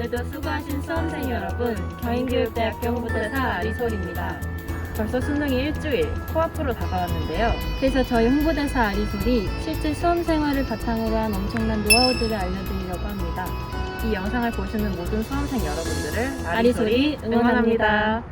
오늘도 수고하신 수험생 여러분, 경인교육대학교 홍보대사 아리솔입니다. 벌써 수능이 일주일 코앞으로 다가왔는데요. 그래서 저희 홍보대사 아리솔이 실제 수험 생활을 바탕으로 한 엄청난 노하우들을 알려드리려고 합니다. 이 영상을 보시는 모든 수험생 여러분들을 아리솔이 응원합니다.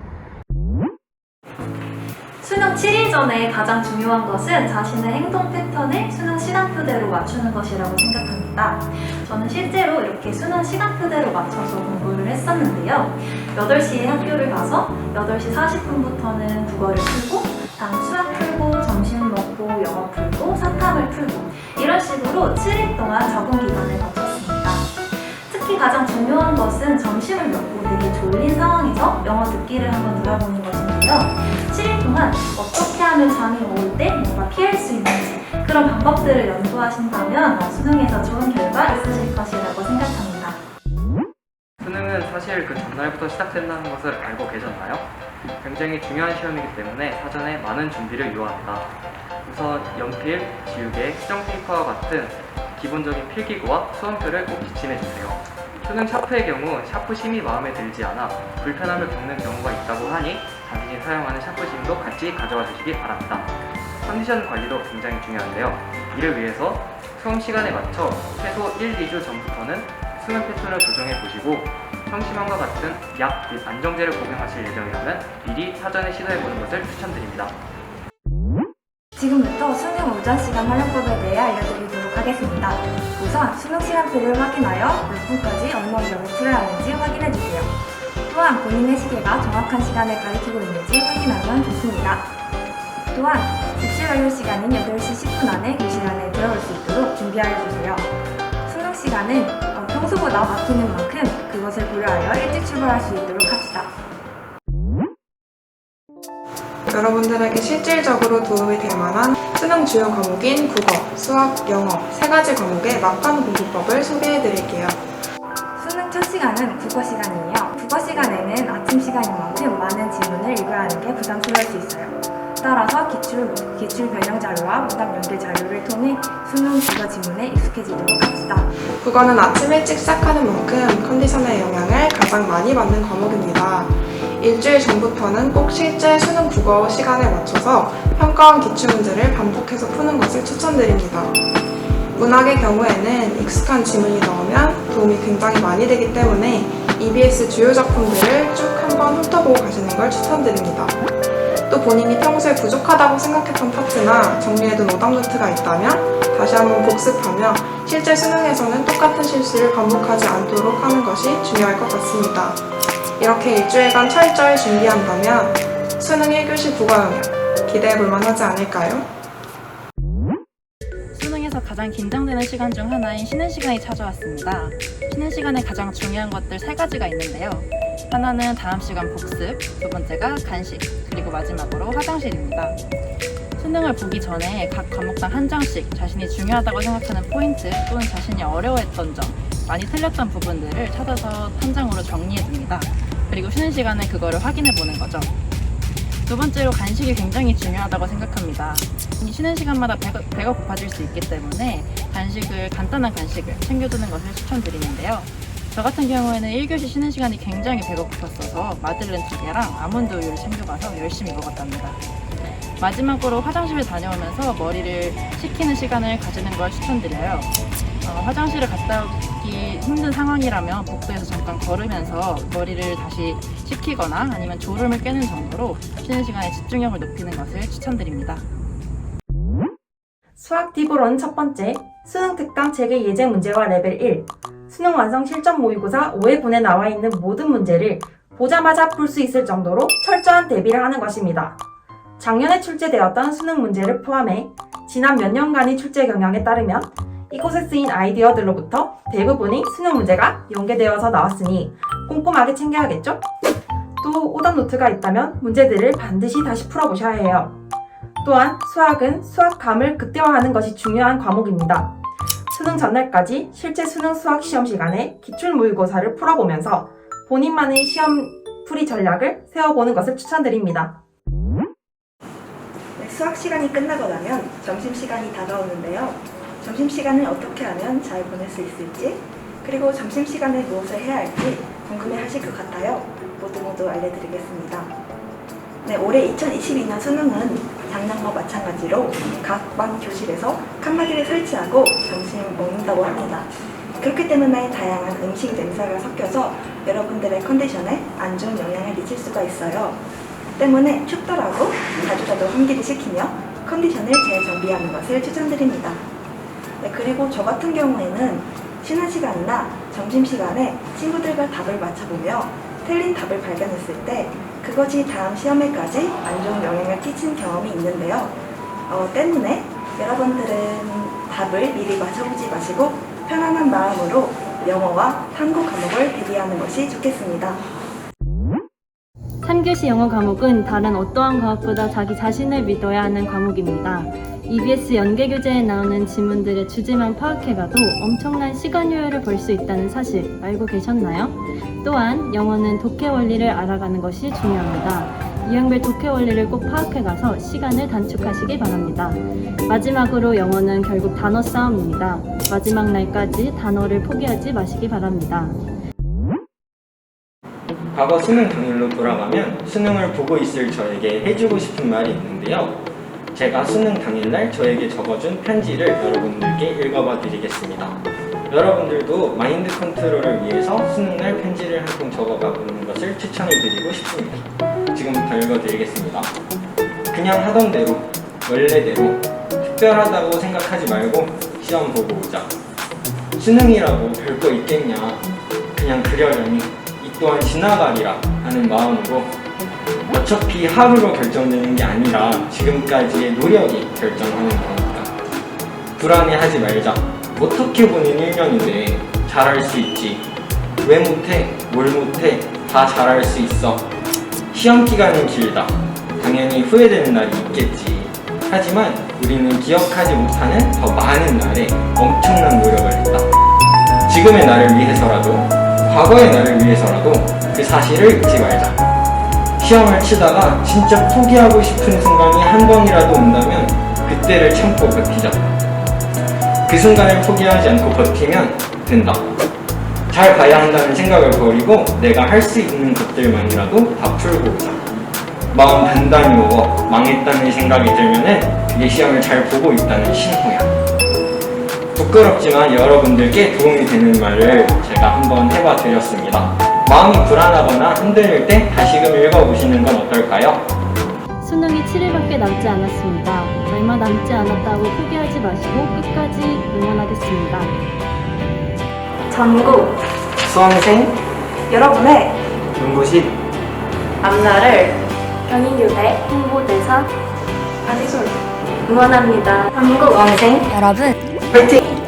수능 7일 전에 가장 중요한 것은 자신의 행동 패턴을 수능 시간표대로 맞추는 것이라고 생각합니다. 저는 실제로 이렇게 수능 시간표대로 맞춰서 공부를 했었는데요. 8시에 학교를 가서 8시 40분부터는 국어를 풀고, 다음 수학 풀고, 점심 먹고, 영어 풀고, 사탐을 풀고, 이런 식으로 7일 동안 적응 기간을 거쳤습니다. 특히 가장 중요한 것은 점심을 먹고 되게 졸린 상황에서 영어 듣기를 한번 들어보는 것인데요. 7일 동안 어떻게 하면 잠이 올 때 뭔가 피할 수 있는지 그런 방법들을 연구하신다면 수능에서 좋은 결과 있으실 것이라고 생각합니다. 수능은 사실 그 전날부터 시작된다는 것을 알고 계셨나요? 굉장히 중요한 시험이기 때문에 사전에 많은 준비를 요합니다. 우선 연필, 지우개, 수정 페이퍼와 같은 기본적인 필기구와 수험표를 꼭 기침해주세요. 수능 샤프의 경우 샤프 심이 마음에 들지 않아 불편함을 겪는 경우가 있다고 하니 자신이 사용하는 샤프 심도 같이 가져와 주시기 바랍니다. 컨디션 관리도 굉장히 중요한데요. 이를 위해서 수험 시간에 맞춰 최소 1, 2주 전부터는 수면 패턴을 조정해 보시고 성심환과 같은 약 및 안정제를 복용하실 예정이라면 미리 사전에 시도해 보는 것을 추천드립니다. 지금부터 수능 오전 시간 활용법에 대해 알려드리도록 하겠습니다. 우선 수능 시간표를 확인하여 몇 분까지 얼마 이력을 풀어야 하는지 확인해주세요. 또한 본인의 시계가 정확한 시간을 가리키고 있는지 확인하면 좋습니다. 또한 집시 완료 시간인 8시 10분 안에 교실 안에 들어올 수 있도록 준비하여주세요. 수능 시간은 평소보다 바뀌는 만큼 그것을 고려하여 일찍 출발할 수 있도록 합시다. 여러분들에게 실질적으로 도움이 될 만한 수능 주요 과목인 국어, 수학, 영어 3가지 과목의 막판 공부법을 소개해드릴게요. 수능 첫 시간은 국어 시간이에요. 국어 시간에는 아침 시간인 만큼 많은 지문을 읽어야 하는 게 부담스러울 수 있어요. 따라서 기출 변형 자료와 문답 연계 자료를 통해 수능 국어 지문에 익숙해지도록 합시다. 국어는 아침 일찍 시작하는 만큼 컨디션의 영향을 가장 많이 받는 과목입니다. 일주일 전부터는 꼭 실제 수능 국어 시간에 맞춰서 평가원 기출문제를 반복해서 푸는 것을 추천드립니다. 문학의 경우에는 익숙한 지문이 나오면 도움이 굉장히 많이 되기 때문에 EBS 주요 작품들을 쭉 한번 훑어보고 가시는 걸 추천드립니다. 또 본인이 평소에 부족하다고 생각했던 파트나 정리해둔 오답노트가 있다면 다시 한번 복습하며 실제 수능에서는 똑같은 실수를 반복하지 않도록 하는 것이 중요할 것 같습니다. 이렇게 일주일간 철저히 준비한다면 수능 1교시 국어 영역 기대해볼 만하지 않을까요? 수능에서 가장 긴장되는 시간 중 하나인 쉬는 시간이 찾아왔습니다. 쉬는 시간에 가장 중요한 것들 3가지가 있는데요. 하나는 다음 시간 복습, 두 번째가 간식, 그리고 마지막으로 화장실입니다. 수능을 보기 전에 각 과목당 한 장씩 자신이 중요하다고 생각하는 포인트 또는 자신이 어려워했던 점, 많이 틀렸던 부분들을 찾아서 한 장으로 정리해둡니다. 그리고 쉬는 시간에 그거를 확인해보는 거죠. 두 번째로 간식이 굉장히 중요하다고 생각합니다. 쉬는 시간마다 배가 고파질 수 있기 때문에 간단한 간식을 챙겨두는 것을 추천드리는데요. 저 같은 경우에는 1교시 쉬는 시간이 굉장히 배가 고팠어서 마들렌 2개랑 아몬드 우유를 챙겨가서 열심히 먹었답니다. 마지막으로 화장실을 다녀오면서 머리를 식히는 시간을 가지는 걸 추천드려요. 화장실을 갔다 오기 힘든 상황이라면 복도에서 잠깐 걸으면서 머리를 다시 식히거나 아니면 졸음을 깨는 정도로 쉬는 시간에 집중력을 높이는 것을 추천드립니다. 수학 팁으로는 첫 번째, 수능 특강 재개 예제 문제와 레벨 1, 수능 완성 실전 모의고사 5회분에 나와 있는 모든 문제를 보자마자 풀 수 있을 정도로 철저한 대비를 하는 것입니다. 작년에 출제되었던 수능 문제를 포함해 지난 몇 년간의 출제 경향에 따르면 이곳에 쓰인 아이디어들로부터 대부분의 수능 문제가 연계되어서 나왔으니 꼼꼼하게 챙겨야겠죠? 또 오답노트가 있다면 문제들을 반드시 다시 풀어보셔야 해요. 또한 수학은 수학감을 극대화하는 것이 중요한 과목입니다. 수능 전날까지 실제 수능 수학 시험 시간에 기출모의고사를 풀어보면서 본인만의 시험풀이 전략을 세워보는 것을 추천드립니다. 수학 시간이 끝나고 나면 점심시간이 다가오는데요. 점심시간을 어떻게 하면 잘 보낼 수 있을지 그리고 점심시간에 무엇을 해야 할지 궁금해하실 것 같아요. 모두 알려드리겠습니다. 네, 올해 2022년 수능은 작년과 마찬가지로 각 반 교실에서 칸막이를 설치하고 점심 먹는다고 합니다. 그렇기 때문에 다양한 음식 냄새가 섞여서 여러분들의 컨디션에 안 좋은 영향을 미칠 수가 있어요. 때문에 춥더라도 자주자주 환기를 시키며 컨디션을 재정비하는 것을 추천드립니다. 네, 그리고 저 같은 경우에는 쉬는 시간이나 점심시간에 친구들과 답을 맞춰보며 틀린 답을 발견했을 때 그것이 다음 시험에까지 안 좋은 영향을 끼친 경험이 있는데요. 때문에 여러분들은 답을 미리 맞춰보지 마시고 편안한 마음으로 영어와 한국 과목을 대비하는 것이 좋겠습니다. 3교시 영어 과목은 다른 어떠한 과목보다 자기 자신을 믿어야 하는 과목입니다. EBS 연계교재에 나오는 지문들의 주제만 파악해가도 엄청난 시간 효율을 벌 수 있다는 사실 알고 계셨나요? 또한 영어는 독해 원리를 알아가는 것이 중요합니다. 유형별 독해 원리를 꼭 파악해가서 시간을 단축하시기 바랍니다. 마지막으로 영어는 결국 단어 싸움입니다. 마지막 날까지 단어를 포기하지 마시기 바랍니다. 과거 수능 당일로 돌아가면 수능을 보고 있을 저에게 해주고 싶은 말이 있는데요. 제가 수능 당일날 저에게 적어준 편지를 여러분들께 읽어봐 드리겠습니다. 여러분들도 마인드 컨트롤을 위해서 수능날 편지를 한 통 적어가 보는 것을 추천해 드리고 싶습니다. 지금부터 읽어드리겠습니다. 그냥 하던 대로, 원래대로, 특별하다고 생각하지 말고 시험 보고 오자. 수능이라고 별거 있겠냐, 그냥 그려려니 이 또한 지나가리라 하는 마음으로 어차피 하루로 결정되는 게 아니라 지금까지의 노력이 결정하는 거니까 불안해하지 말자. 어떻게 보는 1년인데 잘할 수 있지. 왜 못해? 뭘 못해? 다 잘할 수 있어. 시험 기간은 길다. 당연히 후회되는 날이 있겠지. 하지만 우리는 기억하지 못하는 더 많은 날에 엄청난 노력을 했다. 지금의 나를 위해서라도, 과거의 나를 위해서라도 그 사실을 잊지 말자. 시험을 치다가 진짜 포기하고 싶은 순간이 한 번이라도 온다면 그때를 참고 버티자. 그 순간을 포기하지 않고 버티면 된다. 잘 봐야 한다는 생각을 버리고 내가 할 수 있는 것들만이라도 다 풀고 오자. 마음 단단히 먹어 망했다는 생각이 들면은 그게 시험을 잘 보고 있다는 신호야. 부끄럽지만 여러분들께 도움이 되는 말을 제가 한번 해봐 드렸습니다. 마음이 불안하거나 흔들릴 때 다시금 읽어보시는 건 어떨까요? 수능이 7일밖에 남지 않았습니다. 얼마 남지 않았다고 포기하지 마시고 끝까지 응원하겠습니다. 전국 수험생 여러분의 눈부신 앞날을 경인교대 홍보대사 아디솔 응원합니다. 전국 원생 여러분 화이팅!